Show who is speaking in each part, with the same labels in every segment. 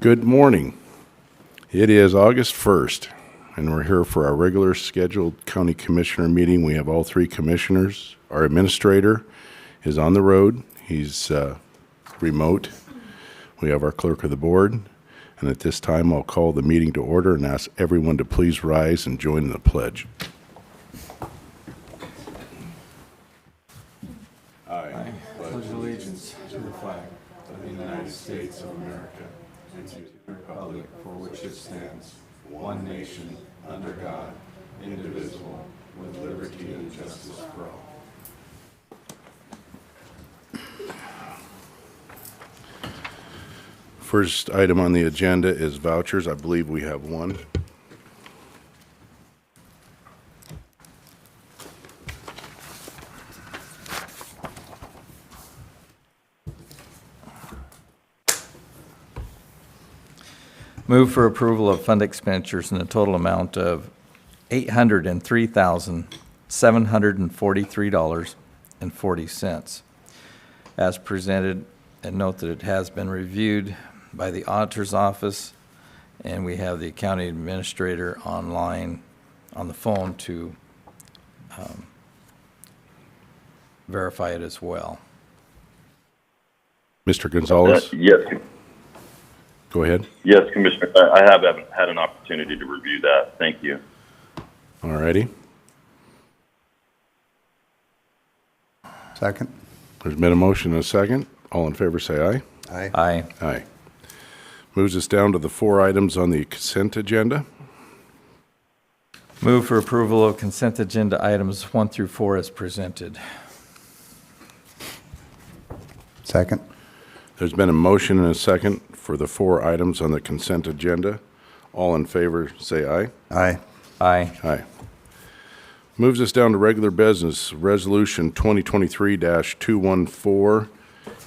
Speaker 1: Good morning. It is August 1st, and we're here for our regular scheduled county commissioner meeting. We have all three commissioners. Our administrator is on the road. He's remote. We have our clerk of the board. And at this time, I'll call the meeting to order and ask everyone to please rise and join in the pledge. I pledge allegiance to the flag of the United States of America and to the republic for which it stands, one nation, under God, indivisible, with liberty and justice for all. First item on the agenda is vouchers. I believe we have one.
Speaker 2: Move for approval of fund expenditures in a total amount of $803,743.40 as presented, and note that it has been reviewed by the auditor's office, and we have the county administrator online on the phone to verify it as well.
Speaker 1: Mr. Gonzalez?
Speaker 3: Yes.
Speaker 1: Go ahead.
Speaker 3: Yes, Commissioner. I haven't had an opportunity to review that. Thank you.
Speaker 1: All righty.
Speaker 4: Second.
Speaker 1: There's been a motion and a second. All in favor say aye.
Speaker 4: Aye.
Speaker 2: Aye.
Speaker 1: Aye. Moves us down to the four items on the consent agenda.
Speaker 2: Move for approval of consent agenda items 1 through 4 as presented.
Speaker 4: Second.
Speaker 1: There's been a motion and a second for the four items on the consent agenda. All in favor say aye.
Speaker 4: Aye.
Speaker 2: Aye.
Speaker 1: Aye. Moves us down to regular business, Resolution 2023-214,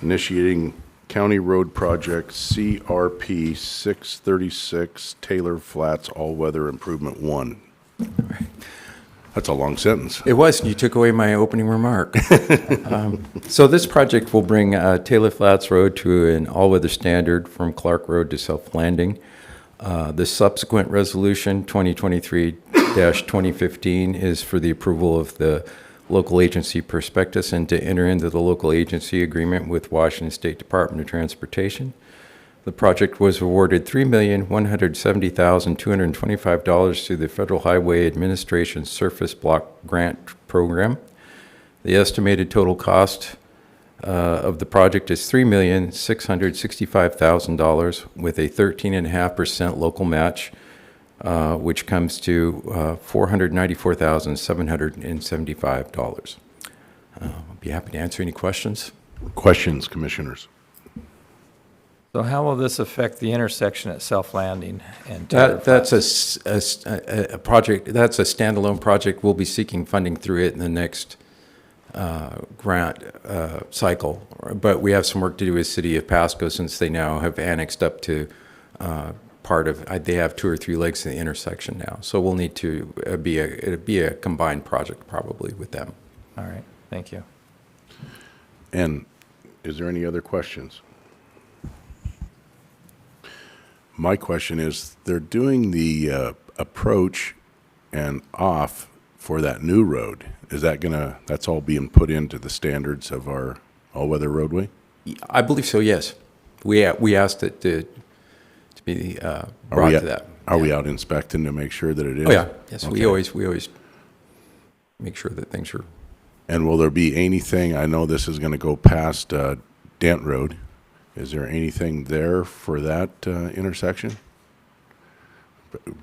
Speaker 1: initiating County Road Project CRP 636 Taylor Flats All-Weather Improvement 1. That's a long sentence.
Speaker 5: It was. You took away my opening remark. So this project will bring Taylor Flats Road to an all-weather standard from Clark Road to South Landing. The subsequent resolution, 2023-2015, is for the approval of the local agency prospectus and to enter into the local agency agreement with Washington State Department of Transportation. The project was awarded $3,170,225 through the Federal Highway Administration Surface Block Grant Program. The estimated total cost of the project is $3,665,000 with a 13.5% local match, which comes to $494,775. I'll be happy to answer any questions.
Speaker 1: Questions, commissioners?
Speaker 2: So how will this affect the intersection at South Landing and Taylor
Speaker 5: That's
Speaker 2: Flats?
Speaker 5: a project, that's a standalone project. We'll be seeking funding through it in the next grant cycle. But we have some work to do with City of Pasco since they now have annexed up to part of, they have 2 or 3 legs in the intersection now. So we'll need to it'd be a combined project probably with them.
Speaker 2: All right, thank you.
Speaker 1: And is there any other questions? My question is, they're doing the approach and off for that new road. Is that that's all being put into the standards of our all-weather roadway?
Speaker 5: I believe so, yes. We asked it to be brought to that.
Speaker 1: Are we out inspecting to make sure that it is?
Speaker 5: Oh, yeah, yes,
Speaker 1: Okay.
Speaker 5: we always make sure that things are.
Speaker 1: And will there be anything, I know this is going to go past Dent Road. Is there anything there for that intersection?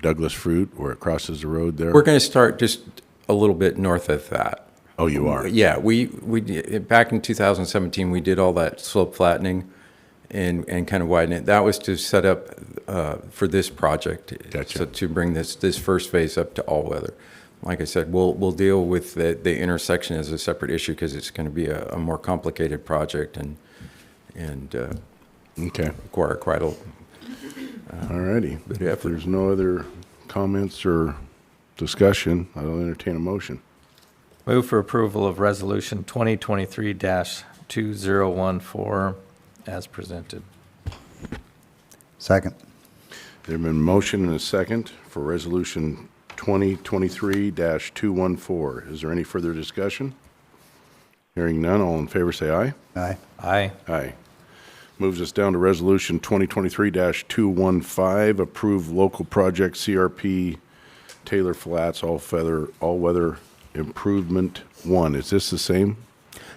Speaker 1: Douglas Fruit, where it crosses the road there?
Speaker 5: We're going to start just a little bit north of that.
Speaker 1: Oh, you are?
Speaker 5: Yeah, we back in 2017, we did all that slope flattening and kind of widen it. That was to set up for this project.
Speaker 1: Gotcha.
Speaker 5: So to bring this first phase up to all weather. Like I said, we'll deal with the intersection as a separate issue because it's going to be a more complicated project and
Speaker 1: Okay.
Speaker 5: require quite a
Speaker 1: All righty.
Speaker 5: Good
Speaker 1: If
Speaker 5: effort.
Speaker 1: there's no other comments or discussion, I'll entertain a motion.
Speaker 2: Move for approval of Resolution 2023-2014, as presented.
Speaker 4: Second.
Speaker 1: There's been a motion and a second for Resolution 2023-214. Is there any further discussion? Hearing none, all in favor say aye.
Speaker 4: Aye.
Speaker 2: Aye.
Speaker 1: Aye. Moves us down to Resolution 2023-215, approve local project CRP Taylor Flats all-weather improvement 1. Is this the same?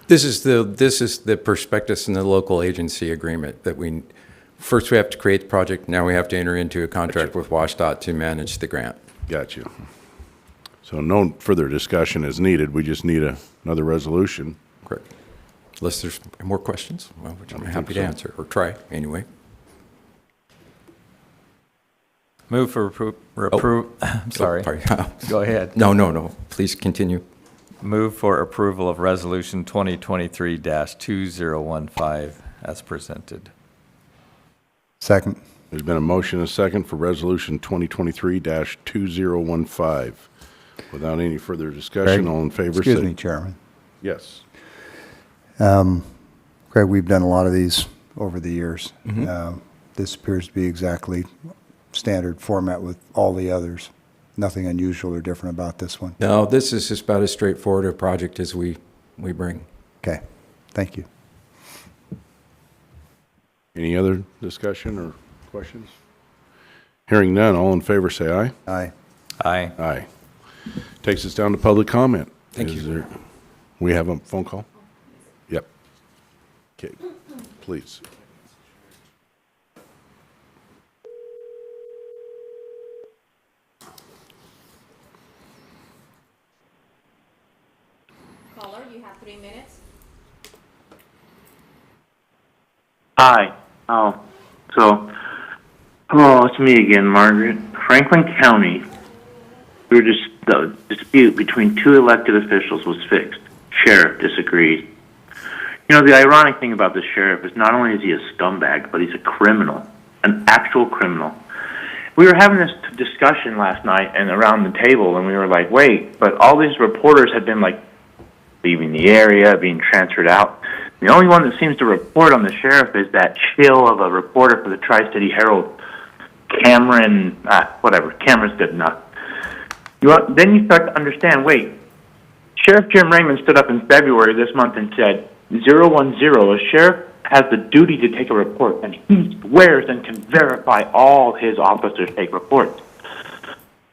Speaker 5: This is the prospectus and the local agency agreement that first we have to create the project, now we have to enter into a contract with WashDOT to manage the grant.
Speaker 1: Got you. So no further discussion is needed. We just need another resolution.
Speaker 5: Correct. Unless there's more questions, well, which I'm
Speaker 1: don't
Speaker 5: happy
Speaker 1: think
Speaker 5: to
Speaker 1: so.
Speaker 5: answer, or try, anyway.
Speaker 2: Move for I'm sorry.
Speaker 5: Sorry.
Speaker 2: Go ahead.
Speaker 5: No, please continue.
Speaker 2: Move for approval of Resolution 2023-2015 as presented.
Speaker 4: Second.
Speaker 1: There's been a motion and a second for Resolution 2023-2015. Without any further discussion, all in favor say...
Speaker 4: Excuse me, Chairman.
Speaker 1: Yes.
Speaker 4: Craig, we've done a lot of these over the years. This appears to be exactly standard format with all the others. Nothing unusual or different about this one.
Speaker 5: No, this is just about as straightforward a project as we bring.
Speaker 4: Okay, thank you.
Speaker 1: Any other discussion or questions? Hearing none, all in favor say aye.
Speaker 4: Aye.
Speaker 2: Aye.
Speaker 1: Aye. Takes us down to public comment.
Speaker 5: Thank you.
Speaker 1: We have a phone call? Yep. Okay, please.
Speaker 6: Caller, you have 3 minutes.
Speaker 7: Hi. It's me again, Margaret. Franklin County, the dispute between two elected officials was fixed. Sheriff disagreed. You know, the ironic thing about the sheriff is not only is he a scumbag, but he's a criminal, an actual criminal. We were having this discussion last night and around the table, and we were like, wait, but all these reporters had been like leaving the area, being transferred out. The only one that seems to report on the sheriff is that shill of a reporter for the Tri-City Herald, Cameron, Cameron's good enough. Then you start to understand, wait, Sheriff Jim Raymond stood up in February this month and said, 010, a sheriff has the duty to take a report, and he swears and can verify all his officers take reports.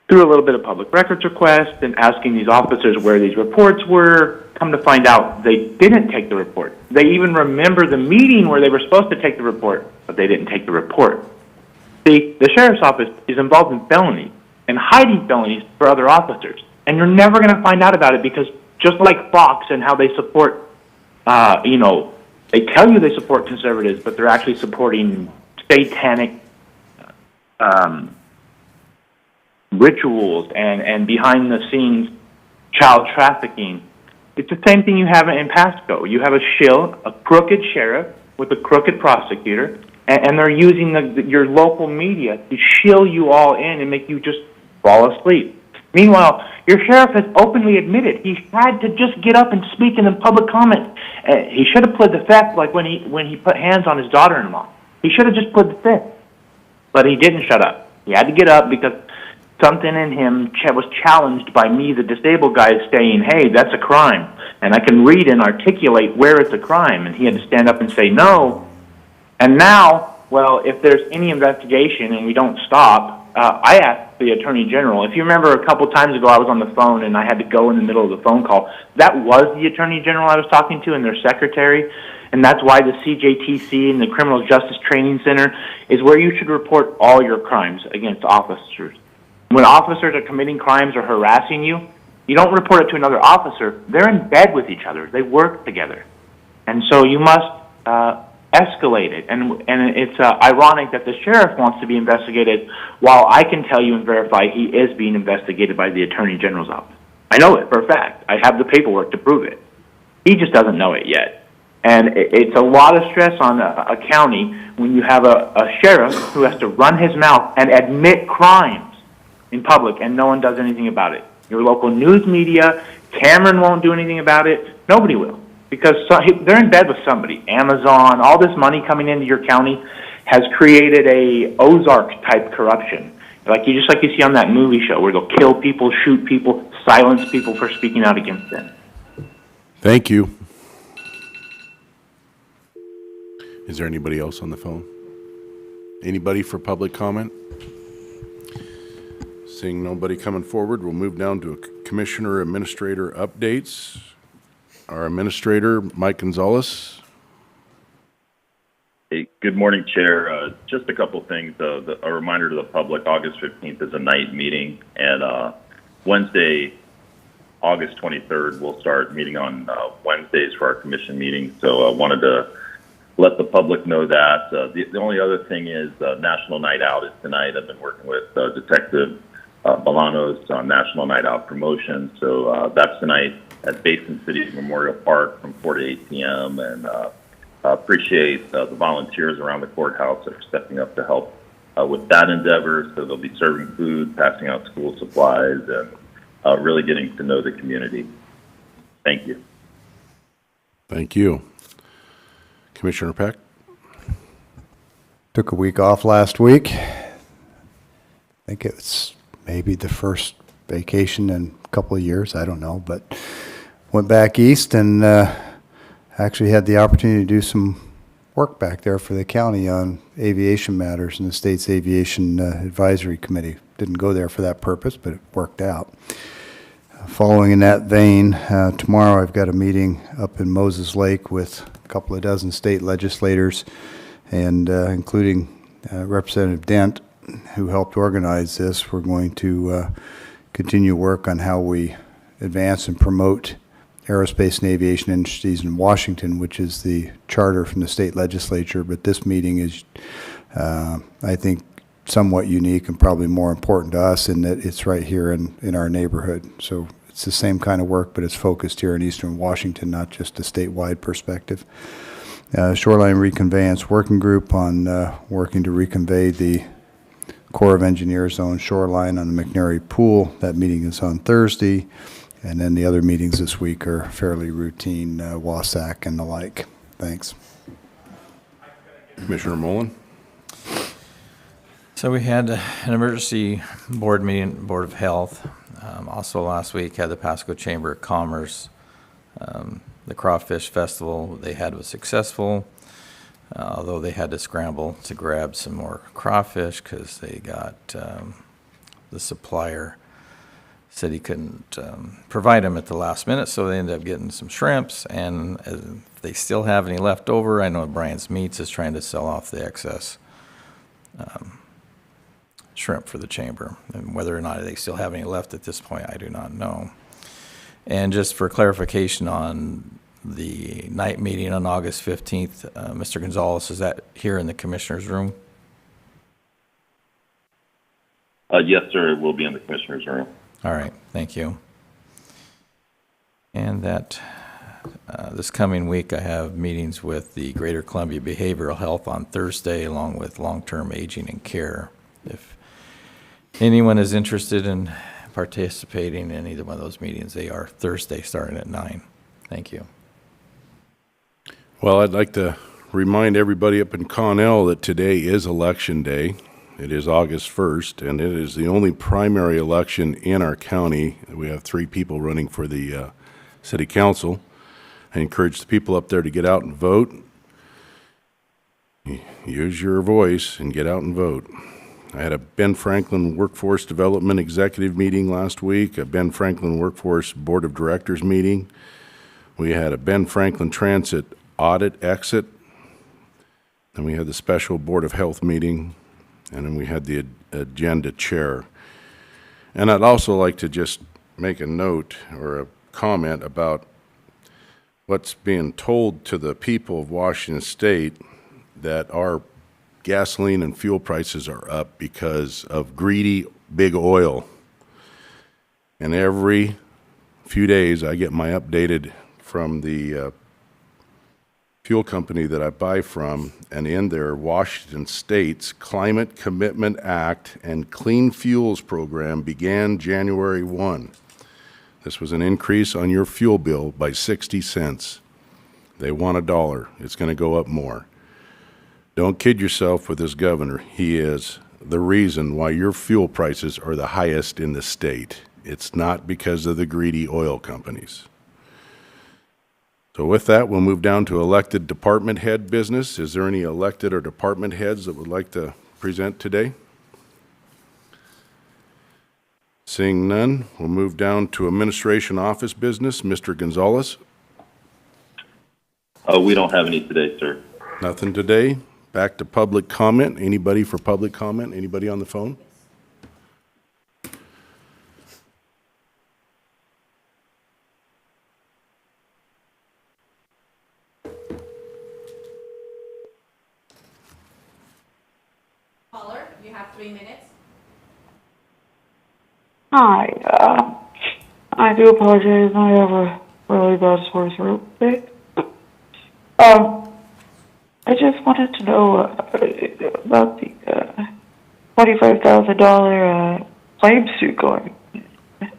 Speaker 7: Through a little bit of public records request and asking these officers where these reports were, come to find out they didn't take the report. They even remember the meeting where they were supposed to take the report, but they didn't take the report. See, the sheriff's office is involved in felonies and hiding felonies for other officers. And you're never going to find out about it because just like Fox and how they support, they tell you they support conservatives, but they're actually supporting satanic rituals and behind-the-scenes child trafficking. It's the same thing you have in Pasco. You have a crooked sheriff with a crooked prosecutor, and they're using your local media to shill you all in and make you just fall asleep. Meanwhile, your sheriff has openly admitted he had to just get up and speak in the public comment. He should have pled the fifth, like when he put hands on his daughter-in-law. He should have just pled the fifth, but he didn't shut up. He had to get up because something in him was challenged by me, the disabled guy, saying, hey, that's a crime. And I can read and articulate where it's a crime. And he had to stand up and say no. And now, well, if there's any investigation and we don't stop, I asked the Attorney General. If you remember a couple times ago I was on the phone and I had to go in the middle of the phone call, that was the Attorney General I was talking to and their secretary. And that's why the CJTC and the Criminal Justice Training Center is where you should report all your crimes against officers. When officers are committing crimes or harassing you, you don't report it to another officer. They're in bed with each other. They work together. And so you must escalate it. And it's ironic that the sheriff wants to be investigated while I can tell you and verify he is being investigated by the Attorney General's office. I know it for a fact. I have the paperwork to prove it. He just doesn't know it yet. And it's a lot of stress on a county when you have a sheriff who has to run his mouth and admit crimes in public, and no one does anything about it. Your local news media, Cameron won't do anything about it. Nobody will. because they're in bed with somebody. Amazon, all this money coming into your county has created a Ozark-type corruption. Just like you see on that movie show, where they'll kill people, shoot people, silence people for speaking out against them.
Speaker 1: Thank you. Is there anybody else on the phone? Anybody for public comment? Seeing nobody coming forward, we'll move down to Commissioner Administrator updates. Our Administrator, Mike Gonzalez.
Speaker 3: Hey, good morning, Chair. Just a couple things. A reminder to the public, August 15th is a night meeting, and Wednesday, August 23rd, we'll start meeting on Wednesdays for our commission meeting. So I wanted to let the public know that. The only other thing is National Night Out is tonight. I've been working with Detective Bolanos on National Night Out promotion. So that's tonight at Basin City Memorial Park from 4 to 8 p.m. And appreciate the volunteers around the courthouse that are stepping up to help with that endeavor. So they'll be serving food, passing out school supplies, and really getting to know the community. Thank you.
Speaker 1: Thank you. Commissioner Peck?
Speaker 4: Took a week off last week. I think it's maybe the first vacation in a couple of years, I don't know, but went back east and actually had the opportunity to do some work back there for the county on aviation matters in the state's aviation advisory committee. Didn't go there for that purpose, but it worked out. Following in that vein, tomorrow I've got a meeting up in Moses Lake with a couple of dozen state legislators, and including Representative Dent, who helped organize this. We're going to continue work on how we advance and promote aerospace and aviation industries in Washington, which is the charter from the state legislature. But this meeting is, I think, somewhat unique and probably more important to us in that it's right here in our neighborhood. So it's the same kind of work, but it's focused here in eastern Washington, not just a statewide perspective. Shoreline Reconveyance Working Group on working to reconvey the Corps of Engineers owned shoreline on the McNary Pool. That meeting is on Thursday. And then the other meetings this week are fairly routine, WASAC and the like. Thanks.
Speaker 1: Commissioner Mullen?
Speaker 2: So we had an emergency board meeting, Board of Health. Also last week had the Pasco Chamber of Commerce. The Crawfish Festival they had was successful, although they had to scramble to grab some more crawfish because they got the supplier said he couldn't provide them at the last minute, so they ended up getting some shrimps, and if they still have any left over, I know Brian's Meats is trying to sell off the excess shrimp for the chamber, and whether or not they still have any left at this point, I do not know. And just for clarification on the night meeting on August 15th, Mr. Gonzalez, is that here in the commissioner's room?
Speaker 3: Yes, sir. It will be in the commissioner's room.
Speaker 2: All right, thank you. And that this coming week, I have meetings with the Greater Columbia Behavioral Health on Thursday, along with long-term aging and care. If anyone is interested in participating in either one of those meetings, they are Thursday starting at 9. Thank you.
Speaker 1: Well, I'd like to remind everybody up in Connell that today is Election Day. It is August 1st, and it is the only primary election in our county. We have 3 people running for the city council. I encourage the people up there to get out and vote. Use your voice and get out and vote. I had a Ben Franklin Workforce Development Executive meeting last week, a Ben Franklin Workforce Board of Directors meeting. We had a Ben Franklin Transit Audit Exit. Then we had the Special Board of Health meeting. And then we had the agenda chair. And I'd also like to just make a note or a comment about what's being told to the people of Washington State, that our gasoline and fuel prices are up because of greedy big oil. And every few days I get my updated from the fuel company that I buy from, and in their Washington State's Climate Commitment Act and Clean Fuels program began January 1. This was an increase on your fuel bill by 60 cents. They want $1. It's going to go up more. Don't kid yourself with this governor. He is the reason why your fuel prices are the highest in the state. It's not because of the greedy oil companies. So with that, we'll move down to elected department head business. Is there any elected or department heads that would like to present today? Seeing none, we'll move down to administration office business. Mr. Gonzalez?
Speaker 3: We don't have any today, sir.
Speaker 1: Nothing today. Back to public comment. Anybody for public comment? Anybody on the phone?
Speaker 6: Caller, you have 3 minutes.
Speaker 8: Hi, I do apologize. I have a really bad sore throat. I just wanted to know about the $25,000 claim suit going. I'm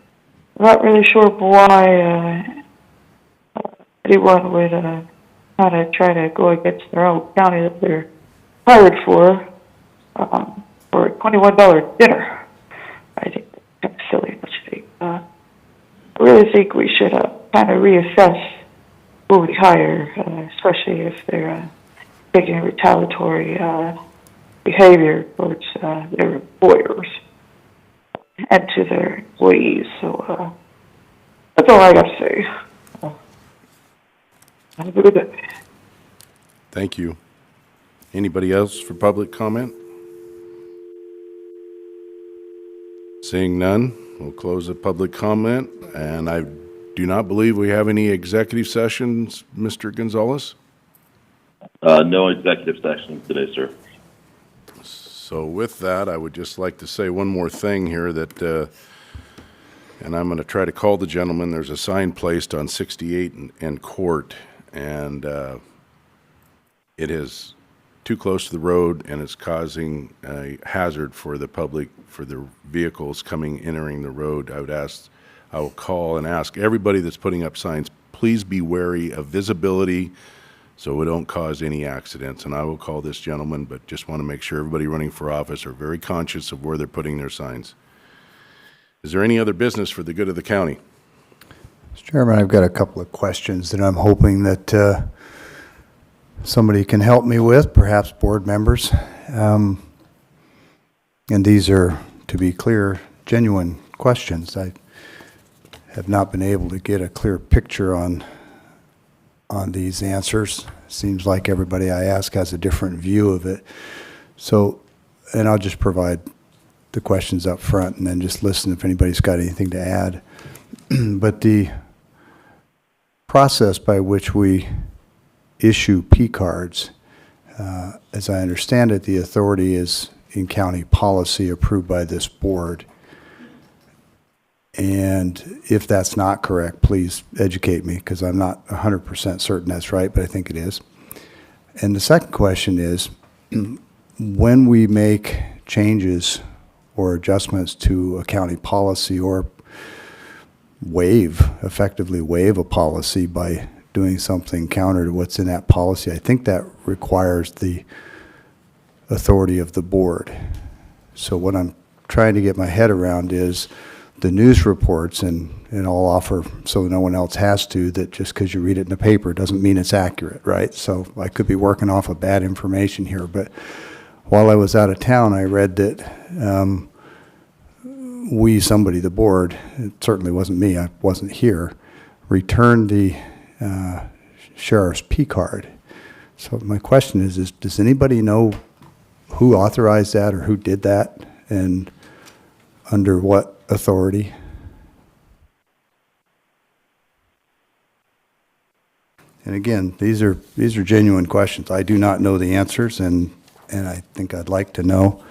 Speaker 8: not really sure why anyone would kind of try to go against their own county that they're hired for a $21 dinner. I think that's kind of silly mistake. I really think we should kind of reassess who we hire, especially if they're taking retaliatory behavior towards their employers and to their employees. So that's all I got to say. Have a good day.
Speaker 1: Thank you. Anybody else for public comment? Seeing none, we'll close the public comment, and I do not believe we have any executive sessions, Mr. Gonzalez.
Speaker 3: No executive sessions today, sir.
Speaker 1: So with that, I would just like to say one more thing here that, and I'm going to try to call the gentleman. There's a sign placed on 68 and Court, and it is too close to the road, and it's causing a hazard for the public, for the vehicles entering the road. I will call and ask everybody that's putting up signs, please be wary of visibility so we don't cause any accidents. And I will call this gentleman, but just want to make sure everybody running for office are very conscious of where they're putting their signs. Is there any other business for the good of the county?
Speaker 4: Mr. Chairman, I've got a couple of questions that I'm hoping that somebody can help me with, perhaps board members. And these are, to be clear, genuine questions. I have not been able to get a clear picture on these answers. Seems like everybody I ask has a different view of it. So, and I'll just provide the questions up front and then just listen if anybody's got anything to add. But the process by which we issue P cards, as I understand it, the authority is in county policy approved by this board. And if that's not correct, please educate me, because I'm not 100% certain that's right, but I think it is. And the second question is, when we make changes or adjustments to a county policy or effectively waive a policy by doing something counter to what's in that policy, I think that requires the authority of the board. So what I'm trying to get my head around is the news reports, and I'll offer, so no one else has to, that just because you read it in the paper doesn't mean it's accurate, right? So I could be working off of bad information here, but while I was out of town, I read that the board, it certainly wasn't me, I wasn't here, returned the sheriff's P card. So my question is does anybody know who authorized that or who did that and under what authority? And again, these are genuine questions. I do not know the answers, and I think I'd like to know.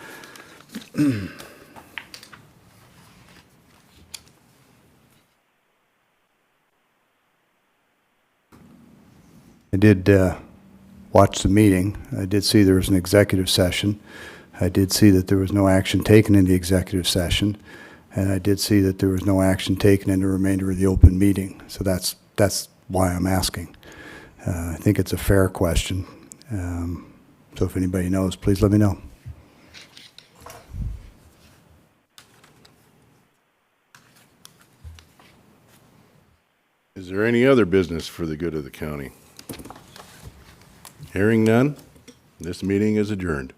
Speaker 4: I did watch the meeting. I did see there was an executive session. I did see that there was no action taken in the executive session, and I did see that there was no action taken in the remainder of the open meeting. So that's why I'm asking. I think it's a fair question. So if anybody knows, please let me know.
Speaker 1: Is there any other business for the good of the county? Hearing none, this meeting is adjourned.